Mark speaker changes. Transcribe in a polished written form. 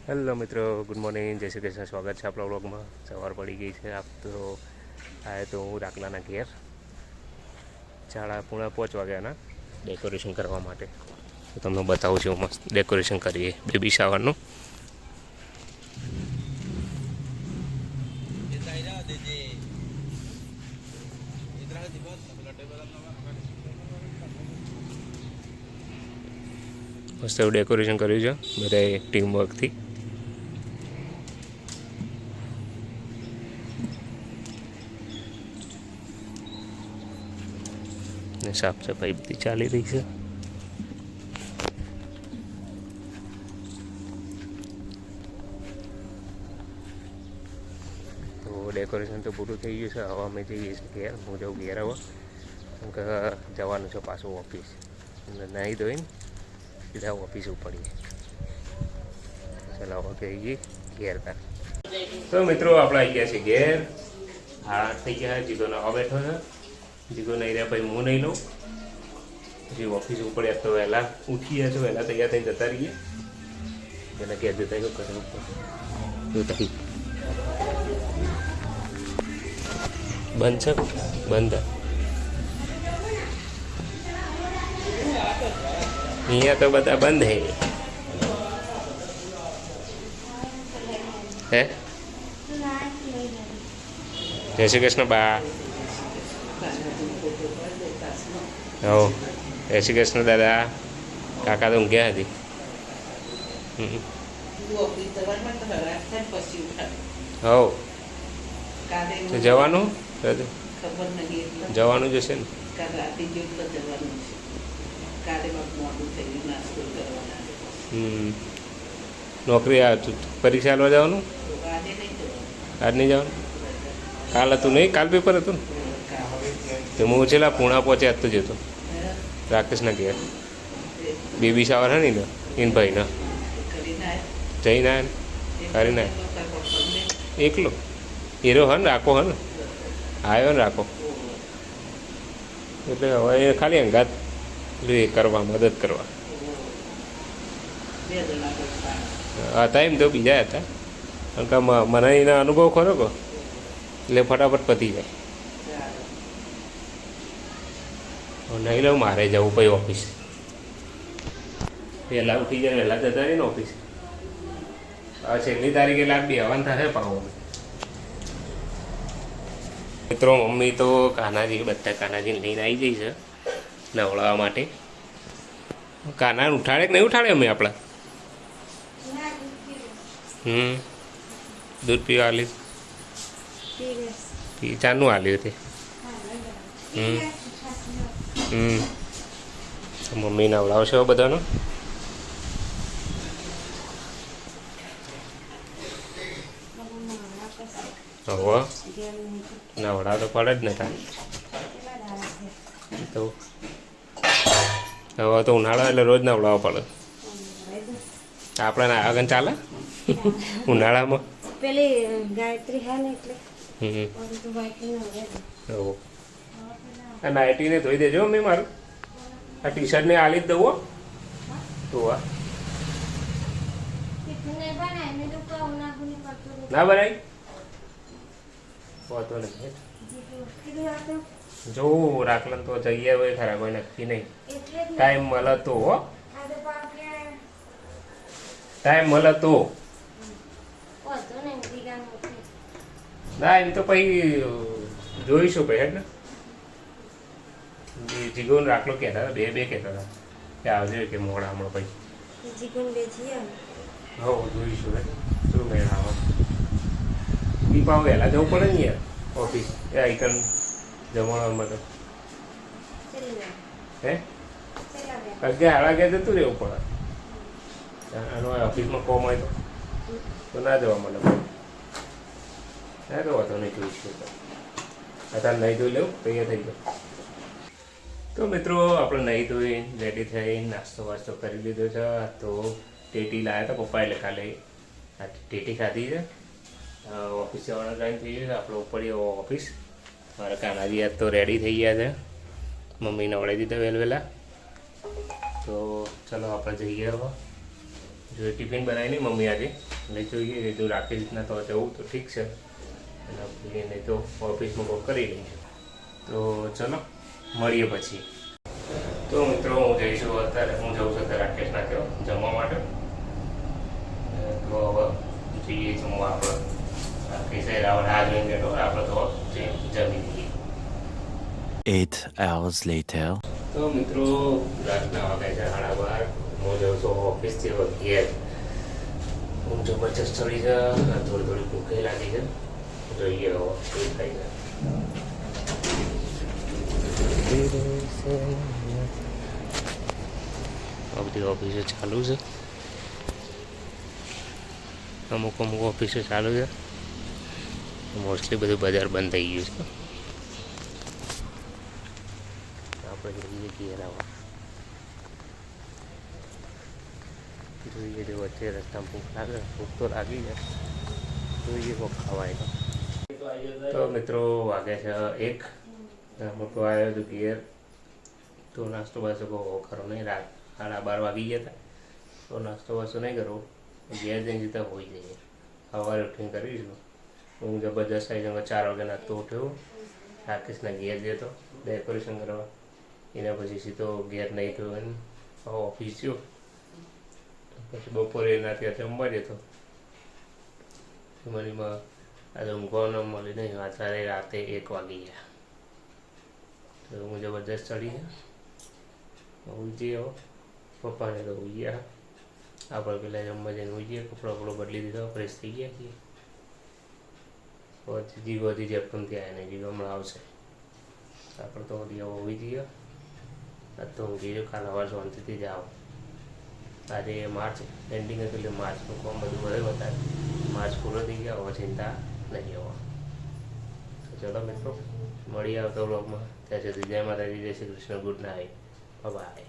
Speaker 1: Hello મિત્રો, good morning, જય શ્રી કૃષ્ણ. સ્વાગત છે આપણા વ્લોગમાં. સવાર પડી ગઈ છે. આપ તો આએ તો હું રાખલાના ઘેર 4:45 વાગ્યાના ડેકોરેશન કરવા માટે. તો તમને બતાવું છું મસ્ત ડેકોરેશન કરીએ બેબી શાવરનું. મસ્ત એવું ડેકોરેશન કર્યું છે બધાએ ટીમવર્કથી. ને સાફ સફાઈ બધી ચાલી રહી છે. તો ડેકોરેશન તો પૂરું થઈ ગયું છે. હવે અમે જઈએ છીએ ઘેર. હું જાઉં ઘેર હવે, કેમ કે જવાનું છે પાછું ઓફિસ. નાહી ધોઈને સીધા ઓફિસ ઉપડીએ. ચલાવો જઈએ ઘેર તા. તો મિત્રો આપણે આવી ગયા છીએ ઘેર. 8 થઈ ગયા. જીગો નવા બેઠો છે. જીગો નહીં રહ્યા પછી હું નહીં લઉં. પછી ઓફિસ ઉપડ્યા તો વહેલા ઉઠી ગયા છો, વહેલા તૈયાર થઈને જતા રહીએ. એને ઘેર જતા શું કરવું જોતા બંધ છે, બંધ. અહીંયા તો બધા બંધ હે. જય શ્રી કૃષ્ણ બા. હો, જય શ્રી કૃષ્ણ દાદા. કાકા તો ઊંઘ્યા હતી. હો, તો જવાનું જવાનું જશે ને. નોકરી પરીક્ષા આલવા જવાનું. આજ નહીં જવાનું. કાલ હતું નહીં, કાલ પેપર હતું ને. તો હું છેલ્લા પૂણા પહોંચ્યા જ તો જતો રાકેશના ઘેર. બેબી શાવર હે ને ઇન ભાઈના જઈને આવ્યા ને કરીને આવ્યા એકલો. હીરો હે ને, રાખો હે ને, આવ્યો ને રાખો. એટલે હવે ખાલી અંગાત એ કરવા, મદદ કરવા હતા. એમ તો બીજા હતા, કારણ કે મને એના અનુભવ ખરો કહો એટલે ફટાફટ પતી જાય. નહીં લઉં, મારે જવું પછી ઓફિસ. વહેલા ઉઠી જાય, વહેલા જતા રહી ને ઓફિસ. હવે છેલ્લી તારીખે લાગી હવાન થશે પાવો. મિત્રો મમ્મી તો કાનાજી, બધા કાનાજીને લઈને આવી જઈ છે નવડાવવા માટે. કાનાને ઉઠાડે કે નહીં ઉઠાડે અમે આપણા? દૂધ પીવા આલ્યું, ચાનું આલ્યું તે. મમ્મી નવડાવશે બધાનો. હવે નવડાવ તો પડે જ ને તાર. તો હવે તો ઉનાળો એટલે રોજ નવડાવવા પડે. આપણે આગળ ચાલે ઉનાળામાં.
Speaker 2: પેલી ગાયત્રી હે ને એટલે
Speaker 1: આ નાઇટીને ધોઈ દેજો મેં મારું. આ ટી શર્ટને આલી જ દઉં. તો ના બનાવી હોતો નહીં. જોવું રાખલન તો જઈએ હોય ખરા, કોઈ નક્કી નહીં. ટાઈમ મળે તો ટાઈમ મળે તો. ના એમ તો પછી જોઈશું પછી હેડ ને. જીગોન રાખલો કહેતા હતા, બે કહેતા હતા કે આવજો કે મોડા હમણાં પછી. હો જોઈશું હે શું મેળ આવે. દીપાવ વહેલા જવું પડે ને યાર ઓફિસ. એ આઈકન જમવામાં તો હે 11 જતું રહેવું પડે. આનો ઓફિસમાં કોમ હોય તો ના જવા મળે. હા તો વાંધો નહીં, જોઈશું. અત્યારે નહીં ધોઈ લેવું, તૈયાર થઈ ગયો. તો મિત્રો આપણે નહીં ધોઈ રેડી થઈ નાસ્તો વાસ્તો કરી લીધો છે. તો ટેટી લાવ્યા હતા પપ્પા, એટલે કાલે આ ટેટી ખાધી છે. ઓફિસ જવાનો ટાઈમ થઈ ગયો છે. આપણે ઉપડીએ ઓફિસ. મારા કાનાજી આજ તો રેડી થઈ ગયા છે. મમ્મી નવડાવી દીધા વહેલા. તો ચલો આપણે જઈએ હવે. જો ટિફિન બનાવીને મમ્મી આજે એટલે જોઈએ કે જો રાખી રીતના તો જવું તો ઠીક છે અને આપણે નહીં તો ઓફિસમાં કોક કરી લઈશું. તો ચલો મળીએ પછી. તો મિત્રો હું જઈશું અત્યારે હું જઉં છું અત્યારે રાકેશના ત્યાં જમવા માટે. તો હવે જઈએ જમવા આપણે. રાકેશ રાહ જોઈને બેઠો આપણે તો જમી લઈએ.
Speaker 3: 8 hours later.
Speaker 1: તો મિત્રો રાતના વાગે છે 12:30. હું જાઉં છું ઓફિસથી ઘેર. હું જબરજસ્ત ચડી છે, થોડી ભૂખે લાગી છે. જોઈએ હવે શું થાય છે. આ બધી ઓફિસો ચાલુ છે, અમુક ઓફિસો ચાલુ છે. મોસ્ટલી બધું બજાર બંધ થઈ ગયું છે. આપણે જઈએ ઘેર આવવા. જોઈએ જો વચ્ચે રસ્તા ભૂખ તો લાગી જાય. જોઈએ કોક ખવાય તો મિત્રો વાગે છે 1. મોટો આવ્યો તો ઘેર તો નાસ્તો બાસ્તો બહુ ખરો નહીં. રાત 12:30 વાગી ગયા હતા તો નાસ્તો વાસ્તો નહીં કરવો. ઘેર જઈને જતા હોઈ જઈએ. સવારે ઉઠીને કરીશું. હું જબરજસ્ત આવી જાઉં. 4 વાગે નાસ્તો ઉઠ્યો. રાકેશના ઘેર જતો ડેકોરેશન કરવા. એના પછી સીધો ઘેર નહીં થયો અને ઓફિસ ગયો. પછી બપોરે એના ત્યાં જમવા જતો. મનીમાં આજે ઊંઘવા ન મળી નહીં. અત્યારે રાતે 1 વાગી ગયા. તો હું જબરદસ્ત ચડી ગયા. ઉઈ હવે પપ્પાને તો ઉઈ ગયા. આપણે પેલા જમવા જઈને ઉઈ ગયા. કપડો બદલી દીધો, ફ્રેશ થઈ ગયા છીએ. પછી જીવો હજી જેપટું ત્યાં એને જીવો હમણાં આવશે. આપણે તો હજી હવે ઉઈ જઈએ. તો હું કીધું કાલ સવાર શાંતિથી જાઓ. આજે માર્ચ એન્ડિંગ હતું એટલે માર્ચનું કામ બધું વધે વધારે. માર્ચ પૂરો થઈ ગયા, હવે ચિંતા નહીં હોવા. તો ચલો મિત્રો મળીએ આવતો બ્લોગમાં. ત્યાં સુધી જય માતાજી, જય Shri Krishna, good night, by.